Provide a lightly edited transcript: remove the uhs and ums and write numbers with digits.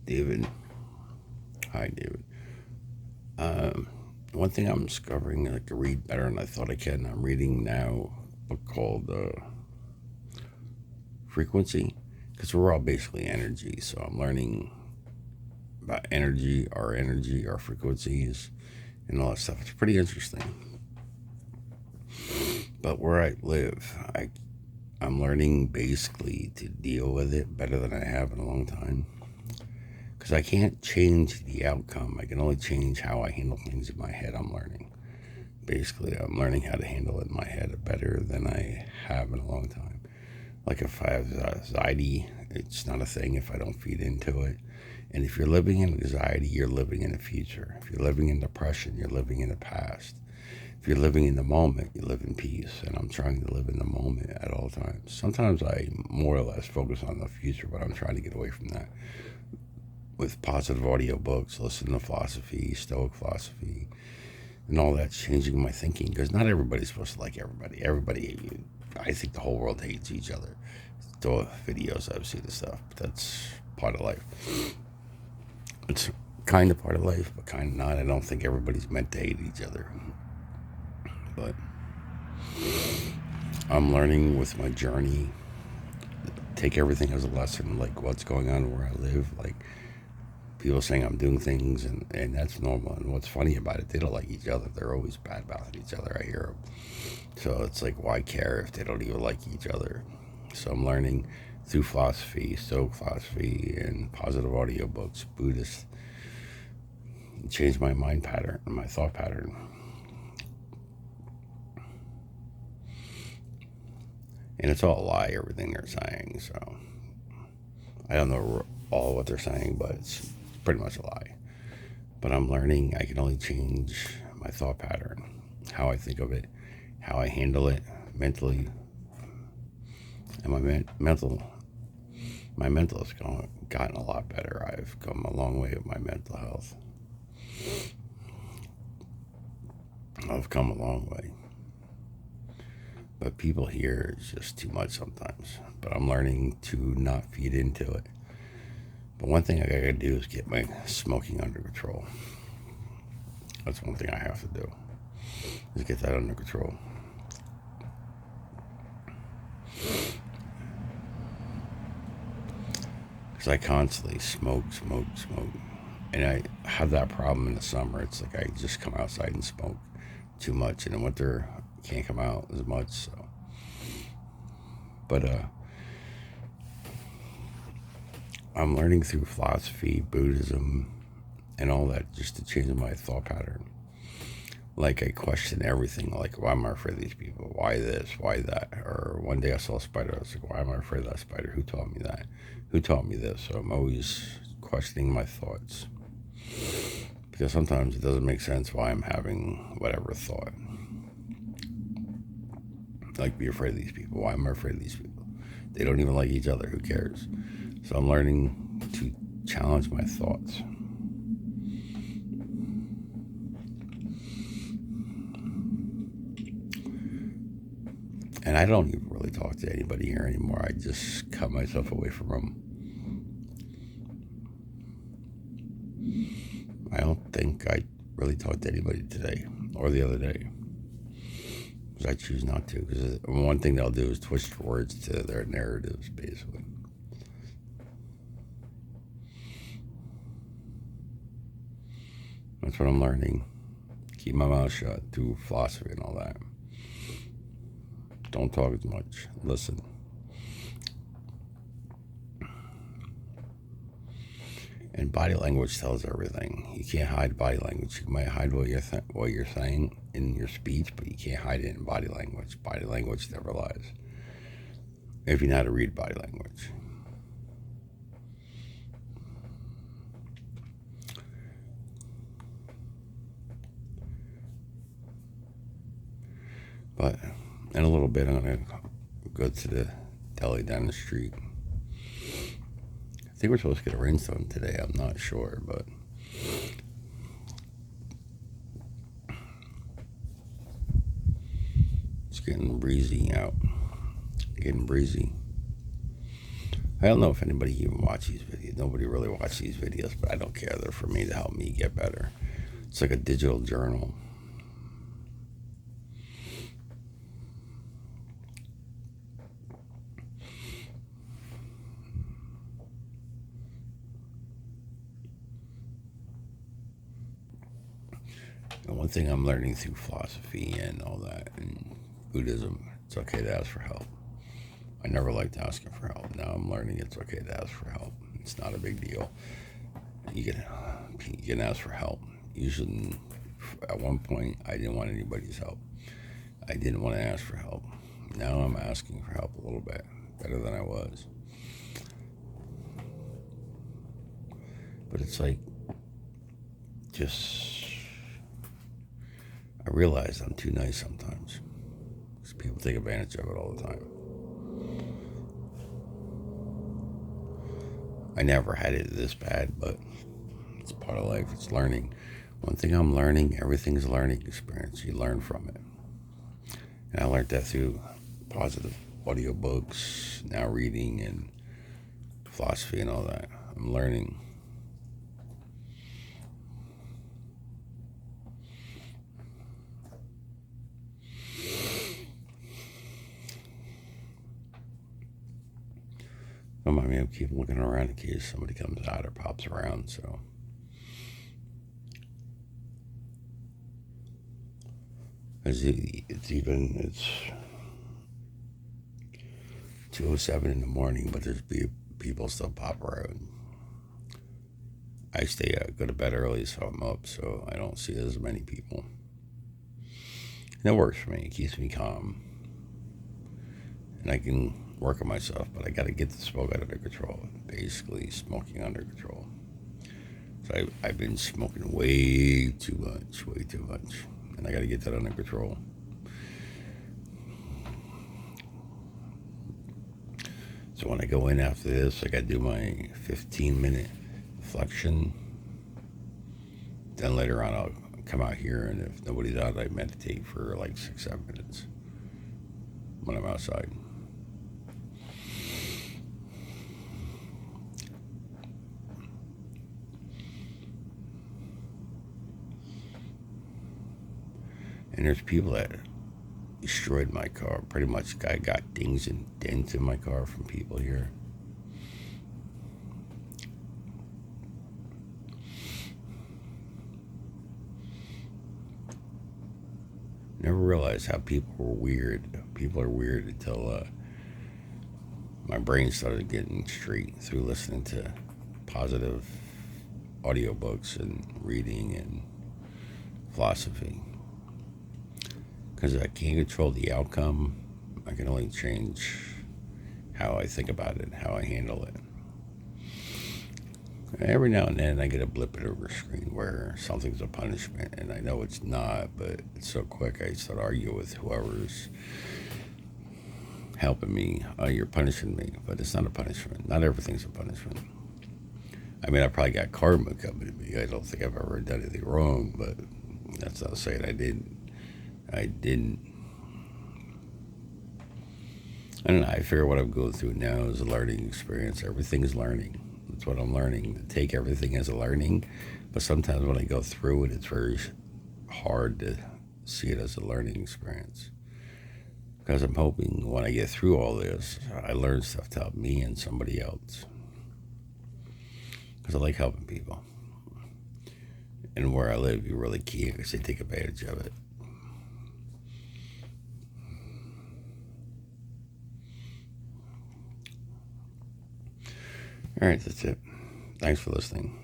David. Hi, David. One thing I'm discovering, I can read better than I thought I can. I'm reading now a book called Frequency, because we're all basically energy. So I'm learning about energy, our frequencies, and all that stuff. It's pretty interesting. But where I live, I'm learning basically to deal with it better than I have in a long time. Because I can't change the outcome. I can only change how I handle things in my head. I'm learning. Basically, I'm learning how to handle it in my head better than I have in a long time. Like if I have anxiety, it's not a thing if I don't feed into it. And if you're living in anxiety, you're living in the future. If you're living in depression, you're living in the past. If you're living in the moment, you live in peace. And I'm trying to live in the moment at all times. Sometimes I more or less focus on the future, but I'm trying to get away from that. With positive audio books, listen to philosophy, Stoic philosophy, and all that's changing my thinking. Because not everybody's supposed to like everybody. I think the whole world hates each other. The videos I've seen and stuff, but that's part of life. It's kind of part of life, but kind of not. I don't think everybody's meant to hate each other. But I'm learning with my journey, take everything as a lesson, like what's going on where I live, like people saying I'm doing things, and that's normal. And what's funny about it, they don't like each other. They're always bad mouthing each other. I hear them. So it's like, why care if they don't even like each other? So I'm learning through philosophy, Stoic philosophy, and positive audio books, Buddhist, change my mind pattern, my thought pattern. And it's all a lie, everything they're saying. So I don't know all what they're saying, but it's pretty much a lie. But I'm learning I can only change my thought pattern, how I think of it, how I handle it mentally. And my mental has gotten a lot better. I've come a long way with my mental health. I've come a long way. But people here is just too much sometimes. But I'm learning to not feed into it. But one thing I gotta do is get my smoking under control. That's one thing I have to do, is get that under control. Because I constantly smoke. And I have that problem in the summer. It's like I just come outside and smoke too much. And in winter, I can't come out as much. So, but I'm learning through philosophy, Buddhism, and all that just to change my thought pattern. Like I question everything. Like, why am I afraid of these people? Why this? Why that? Or one day I saw a spider. I was like, why am I afraid of that spider? Who taught me that? Who taught me this? So I'm always questioning my thoughts. Because sometimes it doesn't make sense why I'm having whatever thought. Like, be afraid of these people. Why am I afraid of these people? They don't even like each other. Who cares? So I'm learning to challenge my thoughts. And I don't even really talk to anybody here anymore. I just cut myself away from them. I don't think I really talked to anybody today or the other day. Because I choose not to. Because one thing they'll do is twist words to their narratives, basically. That's what I'm learning. Keep my mouth shut through philosophy and all that. Don't talk as much. Listen. And body language tells everything. You can't hide body language. You might hide what you're saying in your speech, but you can't hide it in body language. Body language never lies. If you know how to read body language. But in a little bit, I'm going to go to the deli down the street. I think we're supposed to get a rainstorm today. I'm not sure, but it's getting breezy out. Getting breezy. I don't know if anybody even watches these videos. Nobody really watches these videos, but I don't care. They're for me to help me get better. It's like a digital journal. And one thing I'm learning through philosophy and all that, and Buddhism, it's okay to ask for help. I never liked asking for help. Now I'm learning it's okay to ask for help. It's not a big deal. You can ask for help. Usually, at one point, I didn't want anybody's help. I didn't want to ask for help. Now I'm asking for help a little bit better than I was. But it's like, I realize I'm too nice sometimes. Because people take advantage of it all the time. I never had it this bad, but it's part of life. It's learning. One thing I'm learning, everything's a learning experience. You learn from it. And I learned that through positive audiobooks, now reading and philosophy and all that. I'm learning. Don't mind me, I keep looking around in case somebody comes out or pops around, so. It's 2:07 in the morning, but there's people still pop around. I go to bed early, so I'm up, so I don't see as many people. And it works for me. It keeps me calm. And I can work on myself, but I got to get the smoke under control. Basically, smoking under control. So I've been smoking way too much, and I got to get that under control. So when I go in after this, I got to do my 15-minute reflection. Then later on, I'll come out here, and if nobody's out, I meditate for like 6-7 minutes when I'm outside. And there's people that destroyed my car. Pretty much, I got dings and dents in my car from people here. Never realized how people were weird. People are weird until my brain started getting straight through listening to positive audiobooks and reading and philosophy. Because I can't control the outcome, I can only change how I think about it, how I handle it. Every now and then I get a blip over the screen where something's a punishment, and I know it's not, but it's so quick I start arguing with whoever's helping me. Oh, you're punishing me, but it's not a punishment. Not everything's a punishment. I mean, I probably got karma coming to me. I don't think I've ever done anything wrong, but that's not saying I didn't. I don't know. I figure what I'm going through now is a learning experience. Everything's learning. That's what I'm learning. To take everything as a learning. But sometimes when I go through it, it's very hard to see it as a learning experience. Because I'm hoping when I get through all this, I learn stuff to help me and somebody else. Because I like helping people. And where I live, you really can't because they take advantage of it. All right, that's it. Thanks for listening.